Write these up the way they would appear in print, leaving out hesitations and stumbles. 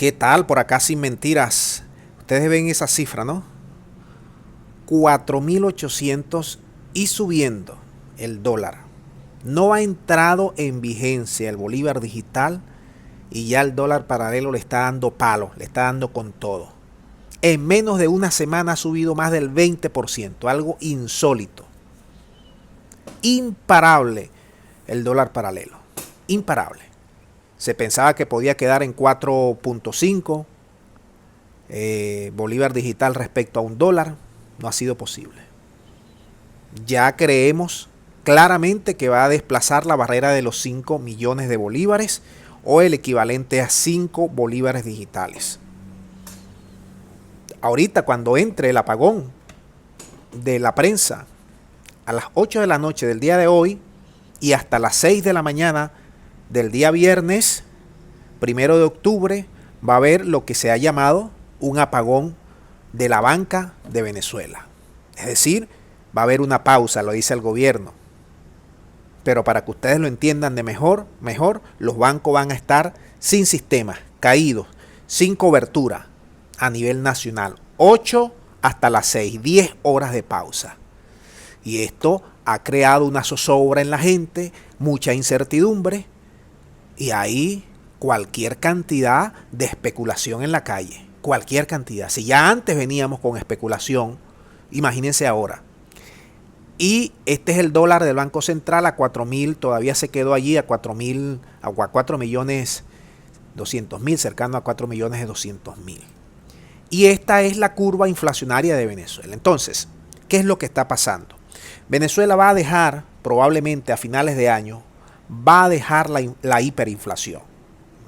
¿Qué tal? Por acá sin mentiras. Ustedes ven esa cifra, ¿no? 4.800 y subiendo el dólar. No ha entrado en vigencia el bolívar digital y ya el dólar paralelo le está dando palo, le está dando con todo. En menos de una semana ha subido más del 20%, algo insólito. Imparable el dólar paralelo. Imparable. Se pensaba que podía quedar en 4.5 bolívar digital respecto a un dólar. No ha sido posible. Ya creemos claramente que va a desplazar la barrera de los 5 millones de bolívares o el equivalente a 5 bolívares digitales. Ahorita cuando entre el apagón de la prensa a las 8 de la noche del día de hoy y hasta las 6 de la mañana del día viernes, 1 de octubre, va a haber lo que se ha llamado un apagón de la banca de Venezuela. Es decir, va a haber una pausa, lo dice el gobierno. Pero para que ustedes lo entiendan de mejor, los bancos van a estar sin sistema, caídos, sin cobertura a nivel nacional. 8 hasta las 6, 10 horas de pausa. Y esto ha creado una zozobra en la gente, mucha incertidumbre y hay cualquier cantidad de especulación en la calle. Cualquier cantidad. Si ya antes veníamos con especulación, imagínense ahora. Y este es el dólar del Banco Central a 4.000, todavía se quedó allí a 4.000, a 4.200.000, cercano a 4.200.000. Y esta es la curva inflacionaria de Venezuela. Entonces, ¿qué es lo que está pasando? Venezuela va a dejar, probablemente a finales de año, va a dejar la hiperinflación.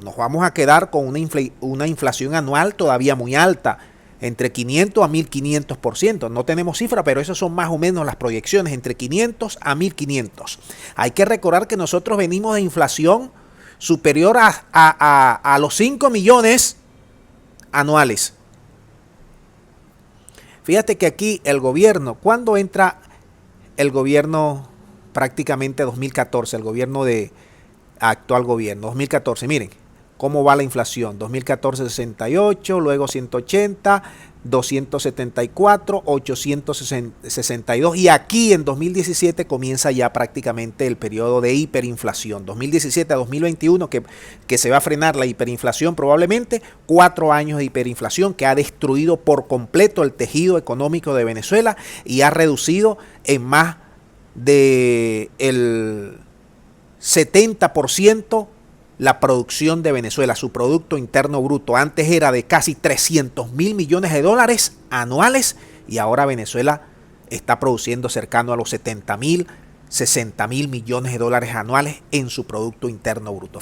Nos vamos a quedar con una inflación anual todavía muy alta, entre 500 a 1.500%. No tenemos cifra, pero esas son más o menos las proyecciones, entre 500 a 1.500. Hay que recordar que nosotros venimos de inflación superior a los 5 millones anuales. Fíjate que aquí el gobierno, cuando entra el gobierno prácticamente 2014, el gobierno de actual gobierno, 2014, miren cómo va la inflación, 2014 68, luego 180, 274, 862 y aquí en 2017 comienza ya prácticamente el periodo de hiperinflación, 2017 a 2021 que se va a frenar la hiperinflación probablemente, 4 años de hiperinflación que ha destruido por completo el tejido económico de Venezuela y ha reducido en más del 70% la producción de Venezuela, su Producto Interno Bruto. Antes era de casi 300.000 millones de dólares anuales y ahora Venezuela está produciendo cercano a los 70.000, 60.000 millones de dólares anuales en su Producto Interno Bruto.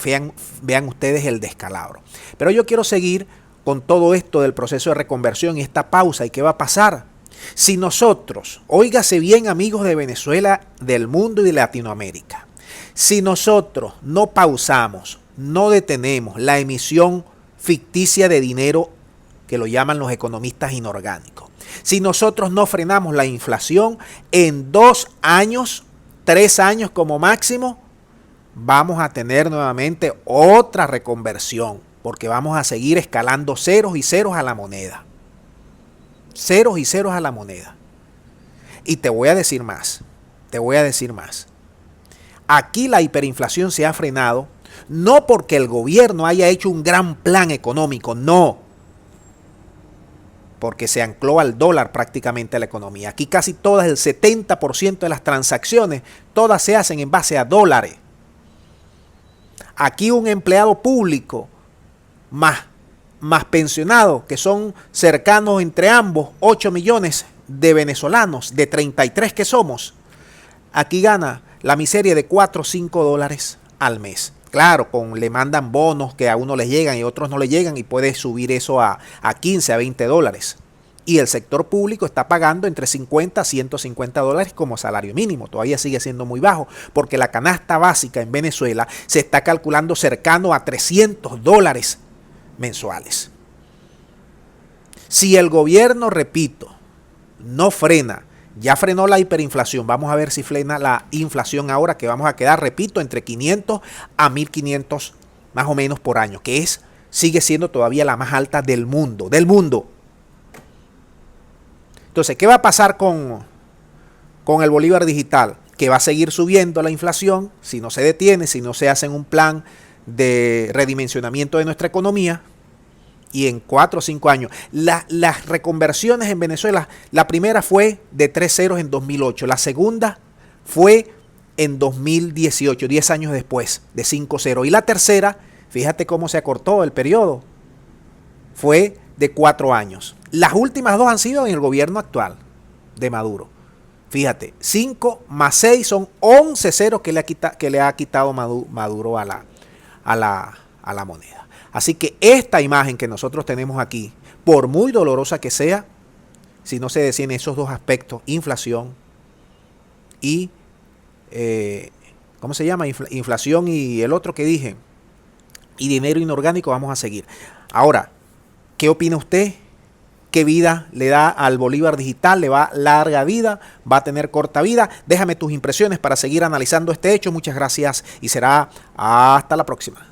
Vean ustedes el descalabro. Pero yo quiero seguir con todo esto del proceso de reconversión y esta pausa. ¿Y qué va a pasar? Si nosotros, óigase bien amigos de Venezuela, del mundo y de Latinoamérica, si nosotros no pausamos, no detenemos la emisión ficticia de dinero que lo llaman los economistas inorgánicos, si nosotros no frenamos la inflación, en 2 años, 3 años como máximo, vamos a tener nuevamente otra reconversión, porque vamos a seguir escalando ceros y ceros a la moneda. Ceros y ceros a la moneda. Y te voy a decir más. Aquí la hiperinflación se ha frenado no porque el gobierno haya hecho un gran plan económico, no. Porque se ancló al dólar prácticamente a la economía. Aquí casi todas, el 70% de las transacciones, todas se hacen en base a dólares. Aquí un empleado público más pensionados, que son cercanos entre ambos, 8 millones de venezolanos, de 33 que somos, aquí gana la miseria de 4 o 5 dólares al mes. Claro, le mandan bonos que a uno les llegan y a otros no le llegan y puede subir eso a 15, a 20 dólares. Y el sector público está pagando entre 50 a 150 dólares como salario mínimo. Todavía sigue siendo muy bajo porque la canasta básica en Venezuela se está calculando cercano a 300 dólares mensuales. Si el gobierno, repito, no frena, ya frenó la hiperinflación, vamos a ver si frena la inflación ahora, que vamos a quedar, repito, entre 500 a 1.500 más o menos por año, que es sigue siendo todavía la más alta del mundo, del mundo. Entonces, ¿qué va a pasar con el bolívar digital? Que va a seguir subiendo la inflación si no se detiene, si no se hace un plan de redimensionamiento de nuestra economía. Y en 4 o 5 años, las reconversiones en Venezuela, la primera fue de 3 ceros en 2008, la segunda fue en 2018, 10 años después, de 5 ceros. Y la tercera, fíjate cómo se acortó el periodo, fue de 4 años. Las últimas 2 han sido en el gobierno actual de Maduro. Fíjate, 5 más 6 son 11 ceros que le ha quitado Maduro a la moneda. Así que esta imagen que nosotros tenemos aquí, por muy dolorosa que sea, si no se deciden esos dos aspectos, inflación y, ¿cómo se llama? Inflación y el otro que dije, y dinero inorgánico, vamos a seguir. Ahora, ¿qué opina usted? ¿Qué vida le da al bolívar digital? ¿Le va larga vida? ¿Va a tener corta vida? Déjame tus impresiones para seguir analizando este hecho. Muchas gracias y será hasta la próxima.